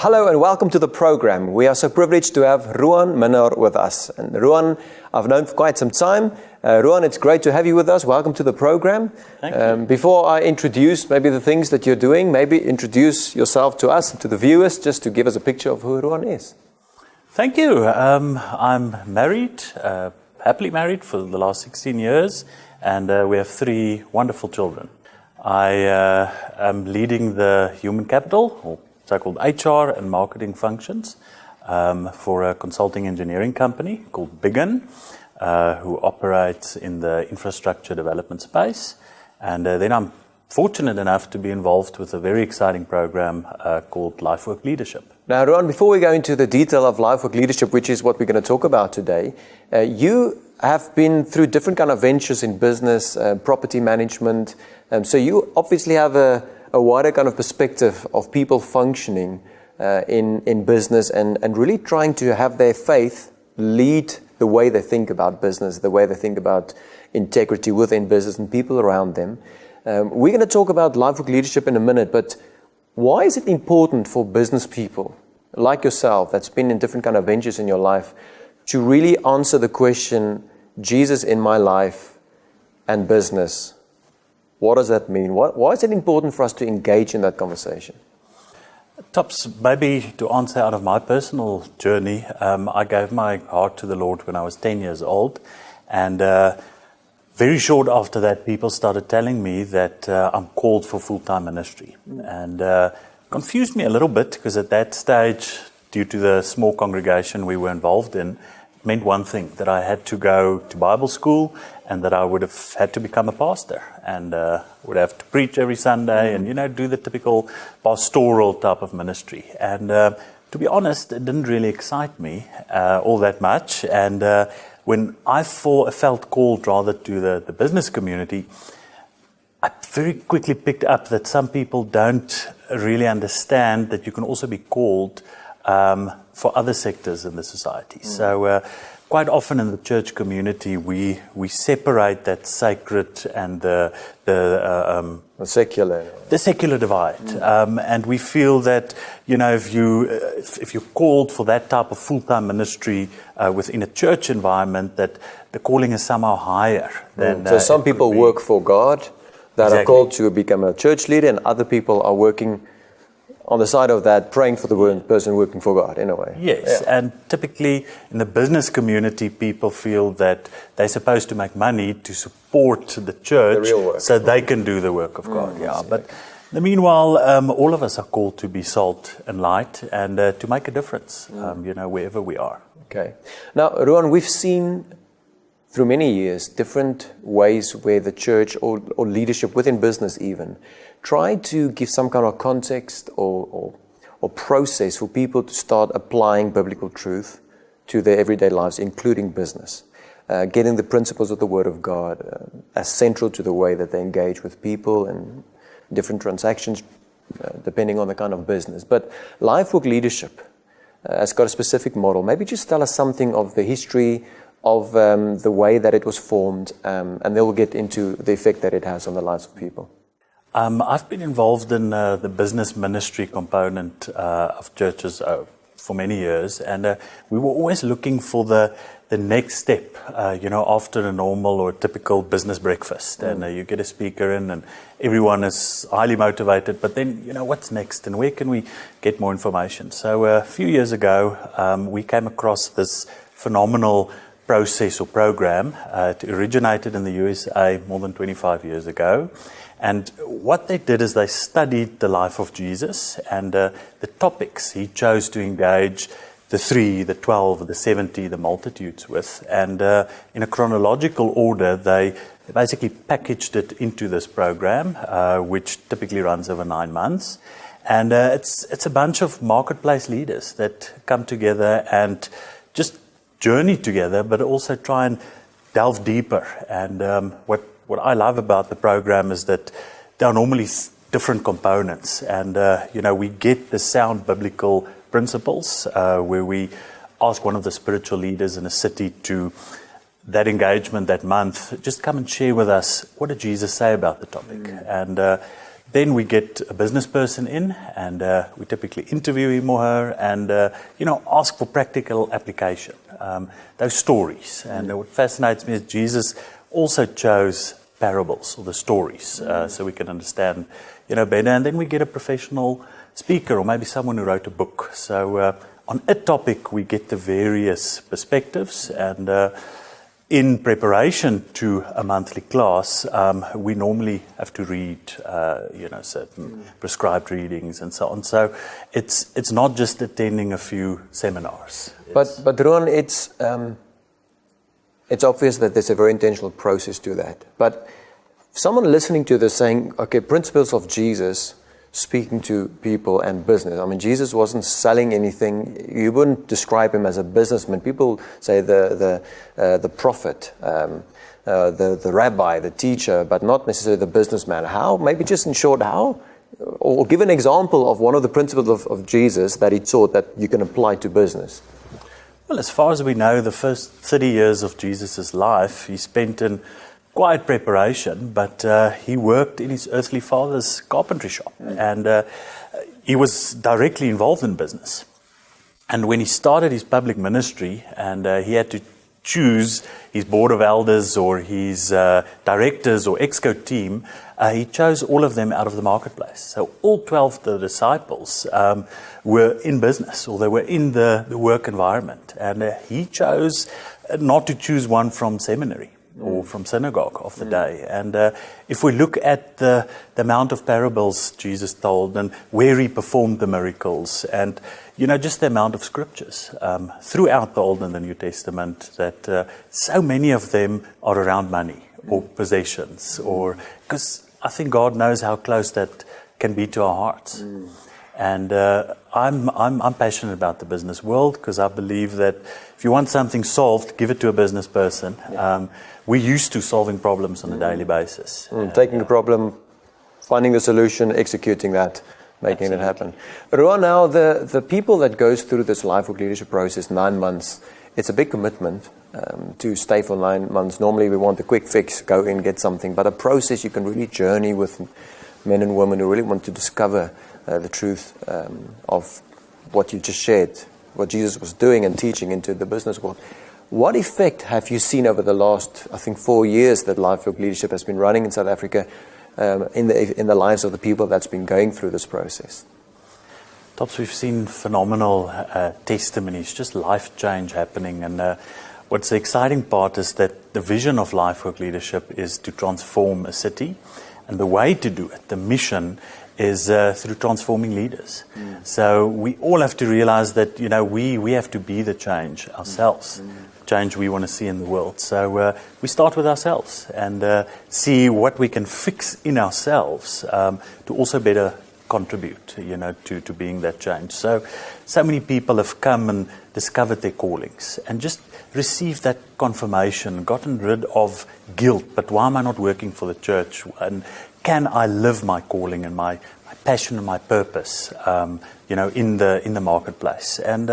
Hello and welcome to the program. We are so privileged to have Ruan Minnaar with us. And Ruan, I've known for quite some time. Ruan, it's great to have you with us. Welcome to the program. Thank you. Before I introduce maybe the things that you're doing, maybe introduce yourself to us and to the viewers, just to give us a picture of who Ruan is. Thank you. I'm married, happily married for the last 16 years, and we have 3 wonderful children. I am leading the human capital, or so-called HR and marketing functions, for a consulting engineering company called Biggin, who operates in the infrastructure development space. And then I'm fortunate enough to be involved with a very exciting program called Lifework Leadership. Now, Ruan, before we go into the detail of Lifework Leadership, which is what we're going to talk about today, you have been through different kind of ventures in business, property management. So you obviously have a wider kind of perspective of people functioning in business and really trying to have their faith lead the way they think about business, the way they think about integrity within business and people around them. We're going to talk about Lifework Leadership in a minute, but why is it important for business people like yourself that's been in different kind of ventures in your life to really answer the question, Jesus in my life and business? What does that mean? Why is it important for us to engage in that conversation? Tops, maybe to answer out of my personal journey, I gave my heart to the Lord when I was 10 years old. And very short after that, people started telling me that I'm called for full-time ministry. And confused me a little bit, because at that stage, due to the small congregation we were involved in, it meant one thing, that I had to go to Bible school and that I would have had to become a pastor and would have to preach every Sunday and, do the typical pastoral type of ministry. And to be honest, it didn't really excite me all that much. And when I felt called rather to the business community, I very quickly picked up that some people don't really understand that you can also be called for other sectors in the society. So quite often in the church community, we separate that sacred and the secular divide, and we feel that if you're called for that type of full-time ministry within a church environment, that the calling is somehow higher than. So some people work for God that are called to become a church leader, and other people are working on the side of that, praying for the person working for God, in a way. Yes, and typically in the business community, people feel that they're supposed to make money to support the church, the real work, so they can do the work of God. But in the meanwhile, all of us are called to be salt and light and to make a difference, wherever we are. Okay. Now, Ruan, we've seen through many years different ways where the church or leadership within business even try to give some kind of context or process for people to start applying biblical truth to their everyday lives, including business. Getting the principles of the Word of God as central to the way that they engage with people and different transactions, depending on the kind of business. But Lifework Leadership has got a specific model. Maybe just tell us something of the history of the way that it was formed, and then we'll get into the effect that it has on the lives of people. I've been involved in the business ministry component of churches for many years, and we were always looking for the next step, after a normal or typical business breakfast. And you get a speaker in and everyone is highly motivated, but then, what's next and where can we get more information? So a few years ago, we came across this phenomenal process or program. It originated in the USA more than 25 years ago. And what they did is they studied the life of Jesus and the topics he chose to engage the 3, the 12, the 70, the multitudes with. And in a chronological order, they basically packaged it into this program, which typically runs over 9 months. And it's a bunch of marketplace leaders that come together and just journey together, but also try and delve deeper. And what I love about the program is that there are normally different components, and we get the sound biblical principles where we ask one of the spiritual leaders in a city to that engagement that month, just come and share with us, what did Jesus say about the topic? And Then we get a business person in, and we typically interview him or her, and ask for practical application. Those stories, and what fascinates me is Jesus also chose parables or the stories, so we can understand, better. And then we get a professional speaker, or maybe someone who wrote a book. So on a topic, we get the various perspectives, and in preparation to a monthly class, we normally have to read, certain prescribed readings and so on. So it's not just attending a few seminars. But Ruan, it's obvious that there's a very intentional process to that. But someone listening to this saying, okay, principles of Jesus speaking to people and business. I mean, Jesus wasn't selling anything. You wouldn't describe him as a businessman. People say the prophet, the rabbi, the teacher, but not necessarily the businessman. How? Maybe just in short, how? Or give an example of one of the principles of Jesus that he taught that you can apply to business. Well, as far as we know, the first 30 years of Jesus' life, he spent in quiet preparation, but he worked in his earthly father's carpentry shop, and he was directly involved in business. And when he started his public ministry, and he had to choose his board of elders or his directors or exco team, he chose all of them out of the marketplace. So all 12 of the disciples were in business, or they were in the work environment, and he chose not to choose one from seminary or from synagogue of the day. And if we look at the amount of parables Jesus told and where he performed the miracles, and just the amount of scriptures throughout the Old and the New Testament, that so many of them are around money or possessions, or because I think God knows how close that can be to our hearts. And I'm passionate about the business world, because I believe that if you want something solved, give it to a business person. We're used to solving problems on a daily basis. Taking a problem, finding the solution, executing that, making it happen. Ruan, now the people that goes through this Lifework Leadership process, 9 months, it's a big commitment to stay for 9 months. Normally we want a quick fix, go in, get something, but a process you can really journey with men and women who really want to discover the truth of what you just shared, what Jesus was doing and teaching into the business world. What effect have you seen over the last, I think, 4 years that Lifework Leadership has been running in South Africa in the lives of the people that's been going through this process? Tops, we've seen phenomenal testimonies, just life change happening. And what's the exciting part is that the vision of Lifework Leadership is to transform a city. And the way to do it, the mission, is through transforming leaders. So we all have to realize that, we have to be the change ourselves, change we want to see in the world. So we start with ourselves and see what we can fix in ourselves to also better contribute, to being that change. So many people have come and discovered their callings and just received that confirmation, gotten rid of guilt. But why am I not working for the church? And can I live my calling and my passion and my purpose, in the marketplace? And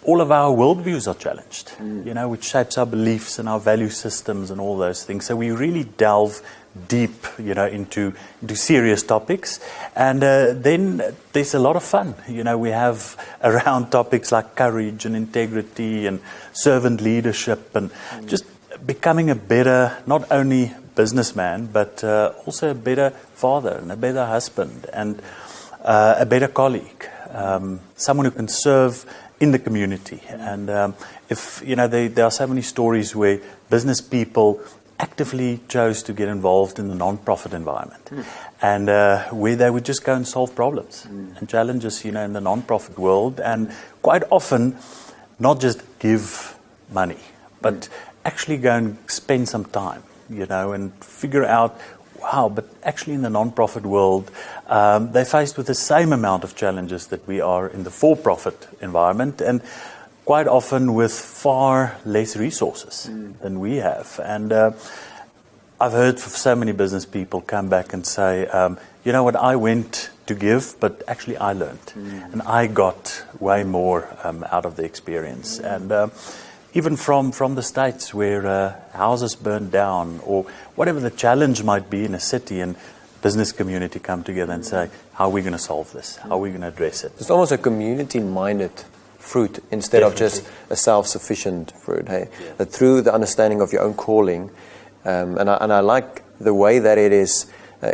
all of our worldviews are challenged, which shapes our beliefs and our value systems and all those things. So we really delve deep, into serious topics. And then there's a lot of fun. We have around topics like courage and integrity and servant leadership and just becoming a better, not only businessman, but also a better father and a better husband and a better colleague, someone who can serve in the community. And there are so many stories where business people actively chose to get involved in the non-profit environment, and where they would just go and solve problems and challenges, in the non-profit world, and quite often not just give money, but actually go and spend some time, and figure out, wow, but actually in the non-profit world, they're faced with the same amount of challenges that we are in the for-profit environment, and quite often with far less resources than we have. And I've heard so many business people come back and say, what, I went to give, but actually I learned. And I got way more out of the experience. And even from the States where houses burned down or whatever the challenge might be in a city, and business community come together and say, how are we going to solve this? How are we going to address it? It's almost a community-minded fruit instead of just a self-sufficient fruit. Hey, that through the understanding of your own calling, and I like the way that it is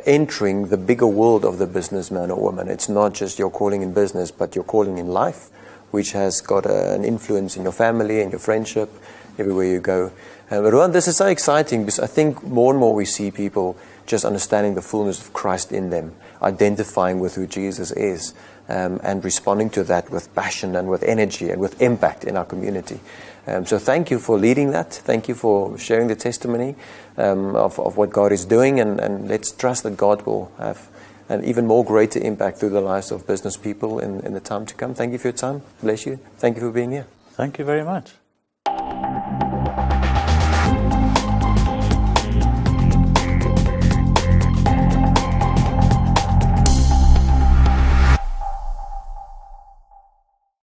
entering the bigger world of the businessman or woman. It's not just your calling in business, but your calling in life, which has got an influence in your family and your friendship, everywhere you go. But Ruan, this is so exciting because I think more and more we see people just understanding the fullness of Christ in them, identifying with who Jesus is, and responding to that with passion and with energy and with impact in our community. So thank you for leading that. Thank you for sharing the testimony of what God is doing, and let's trust that God will have an even more greater impact through the lives of business people in the time to come. Thank you for your time. Bless you. Thank you for being here. Thank you very much.